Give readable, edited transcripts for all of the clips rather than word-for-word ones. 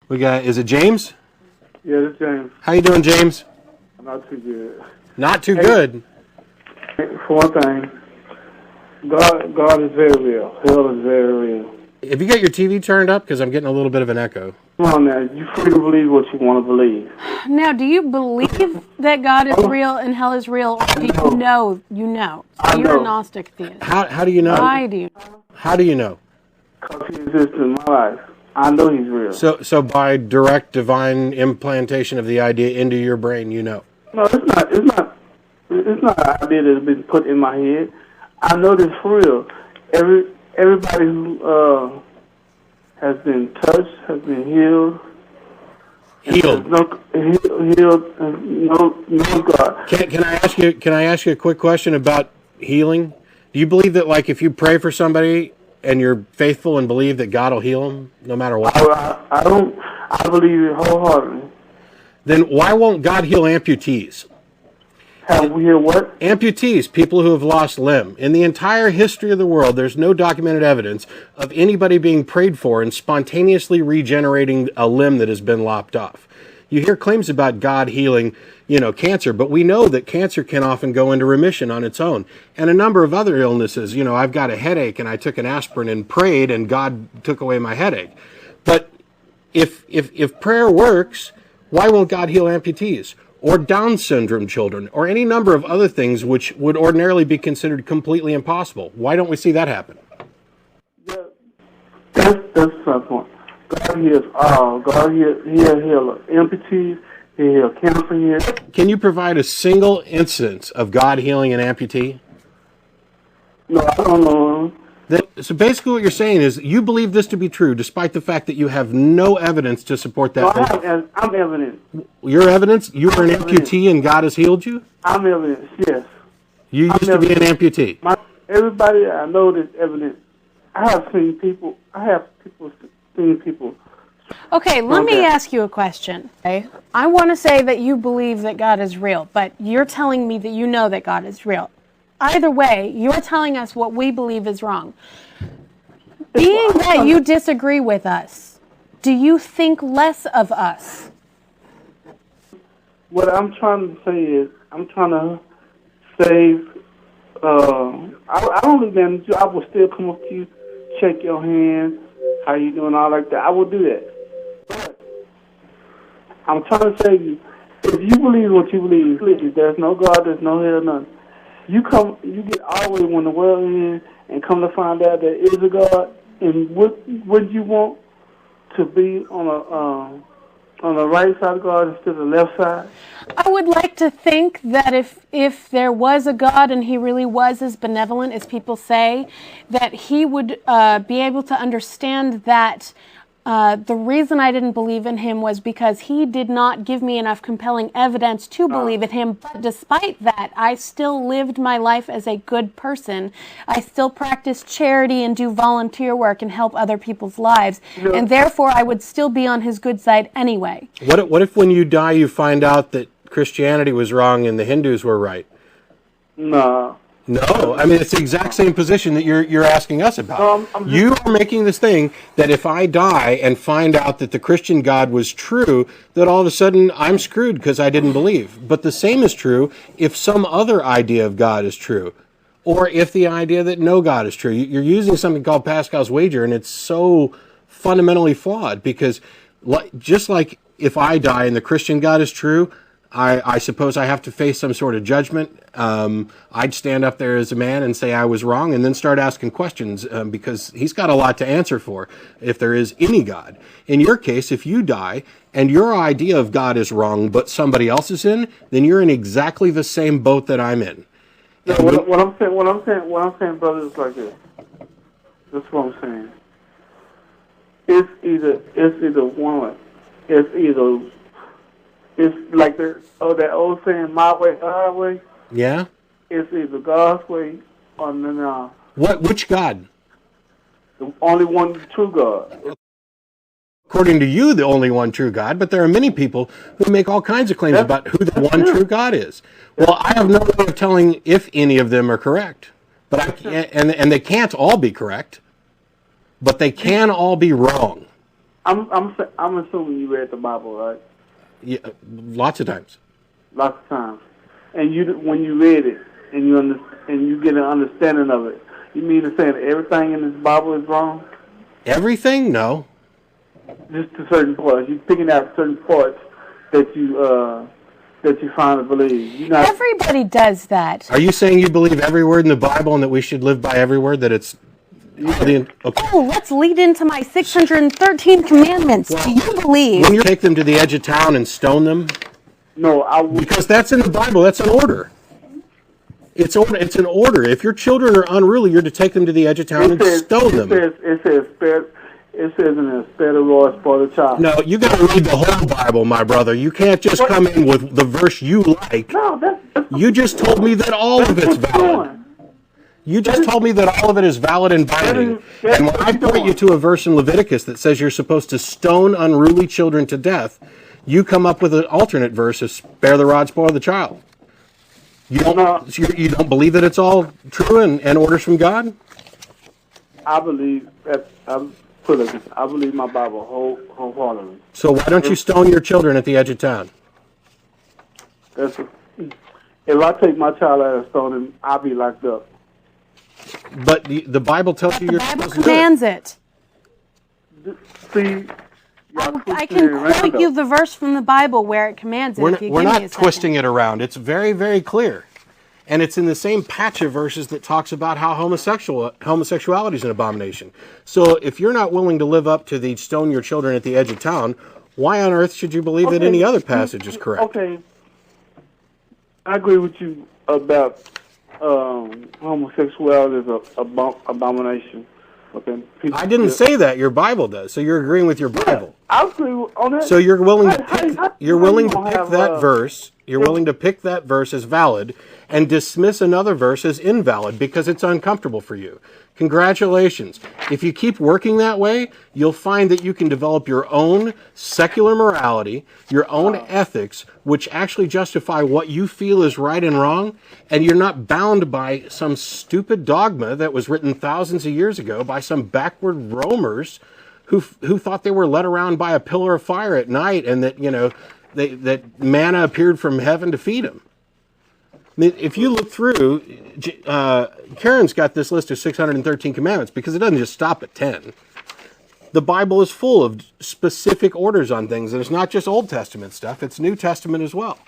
We got, is it James? Yeah, this is James. How you doing, James? Not too good. Not too good. For one thing, God is very real. Hell is very real. Have you got your TV turned up? Because I'm getting a little bit of an echo. Come on now, you're free to believe what you want to believe. Now, do you believe that God is real and hell is real, or do you know? You know. So you're a Gnostic theist. How do you know? Why do you know? How do you know? Because he exists in my life. I know he's real. So by direct divine implantation of the idea into your brain, you know. No, it's not an idea that's been put in my head. I know this for real. Everybody who has been touched, has been healed. Healed. Healed. No God. Can I ask you a quick question about healing? Do you believe that, like, if you pray for somebody and you're faithful and believe that God will heal them no matter what? I don't. I believe it wholeheartedly. Then why won't God heal amputees? Have we hear what? Amputees, people who have lost limb. In the entire history of the world, there's no documented evidence of anybody being prayed for and spontaneously regenerating a limb that has been lopped off. You hear claims about God healing, cancer, but we know that cancer can often go into remission on its own. And a number of other illnesses. I've got a headache and I took an aspirin and prayed and God took away my headache. But if prayer works, why won't God heal amputees? Or Down syndrome children, or any number of other things which would ordinarily be considered completely impossible. Why don't we see that happen? Yeah, that's my point. God heals all. God he'll heal amputees. He'll heal cancer here. Can you provide a single instance of God healing an amputee? No, I don't know. So basically what you're saying is you believe this to be true, despite the fact that you have no evidence to support that. No, I'm evidence. Your evidence? You were an amputee and God has healed you? I'm evidence, yes. You used to be an amputee? Everybody I know is evidence. I have seen people seen people. Okay, let me ask you a question. Okay? I want to say that you believe that God is real, but you're telling me that you know that God is real. Either way, you're telling us what we believe is wrong. Being that you disagree with us, do you think less of us? What I'm trying to say is, I'm trying to save. I don't even. I will still come up to you, check your hand, how you doing, all like that. I will do that. But I'm trying to save you. If you believe what you believe, please, there's no God, there's no hell, none. You get all the way when the world ends and come to find out there is a God, and would you want to be on the right side of God instead of the left side? I would like to think that if there was a God and he really was as benevolent as people say, that he would be able to understand that the reason I didn't believe in him was because he did not give me enough compelling evidence to believe in him. But despite that, I still lived my life as a good person. I still practice charity and do volunteer work and help other people's lives. No. And therefore, I would still be on his good side anyway. What if when you die, you find out that Christianity was wrong and the Hindus were right? No, I mean, it's the exact same position that you're asking us about. You are making this thing that if I die and find out that the Christian God was true, that all of a sudden I'm screwed because I didn't believe. But the same is true if some other idea of God is true, or if the idea that no God is true. You're using something called Pascal's wager, and it's so fundamentally flawed because just like if I die and the Christian God is true, I suppose I have to face some sort of judgment. I'd stand up there as a man and say I was wrong and then start asking questions because he's got a lot to answer for if there is any God. In your case, if you die and your idea of God is wrong but somebody else is in, then you're in exactly the same boat that I'm in. Yeah, what I'm saying, brother, is like this. That's what I'm saying. It's either one. It's like that old saying, my way, highway. Yeah? It's either God's way or no. Which God? The only one true God. According to you, the only one true God, but there are many people who make all kinds of claims about who the one true God is. Well, I have no way of telling if any of them are correct. And they can't all be correct, but they can all be wrong. I'm assuming you read the Bible, right? Yeah, lots of times. Lots of times. And when you read it and you get an understanding of it, you mean to say that everything in this Bible is wrong? Everything? No. Just to certain parts. You're picking out certain parts that you finally believe. Everybody does that. Are you saying you believe every word in the Bible and that we should live by every word? That it's okay. Oh, let's lead into my 613 commandments. Do you believe? When you take them to the edge of town and stone them? No, because that's in the Bible. That's an order. It's an order. If your children are unruly, you're to take them to the edge of town and stone them. It says in there, spare the rod, spoil the child. No, you got to read the whole Bible, my brother. You can't just come in with the verse you like. No, you just told me that all of it's valid. You just told me that all of it is valid and binding. And when I point you to a verse in Leviticus that says you're supposed to stone unruly children to death, you come up with an alternate verse of spare the rod, spoil the child. You don't believe that it's all true and orders from God? I believe that. I believe my Bible wholeheartedly. So why don't you stone your children at the edge of town? If I take my child out and stone him, I'll be locked up. But the Bible tells you you're supposed to do it. The Bible commands it. See, I can quote you the verse from the Bible where it commands it. We're not twisting it around. It's very, very clear. And it's in the same patch of verses that talks about how homosexuality is an abomination. So if you're not willing to live up to the stone your children at the edge of town, why on earth should you believe that any other passage is correct? Okay. I agree with you about homosexuality is an abomination. Okay. I didn't say that. Your Bible does. So you're agreeing with your Bible. I agree on that. So you're willing to pick that verse. You're willing to pick that verse as valid and dismiss another verse as invalid because it's uncomfortable for you. Congratulations. If you keep working that way, you'll find that you can develop your own secular morality, your own ethics, which actually justify what you feel is right and wrong, and you're not bound by some stupid dogma that was written thousands of years ago by some backward roamers who thought they were led around by a pillar of fire at night and that, that manna appeared from heaven to feed them. I mean, if you look through, Karen's got this list of 613 commandments because it doesn't just stop at 10. The Bible is full of specific orders on things, and it's not just Old Testament stuff, it's New Testament as well.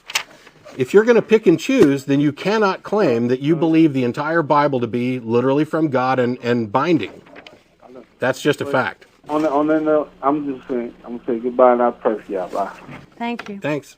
If you're going to pick and choose, then you cannot claim that you believe the entire Bible to be literally from God and binding. That's just a fact. On that note, I'm going to say goodbye and I'll pray for y'all. Bye. Thank you. Thanks.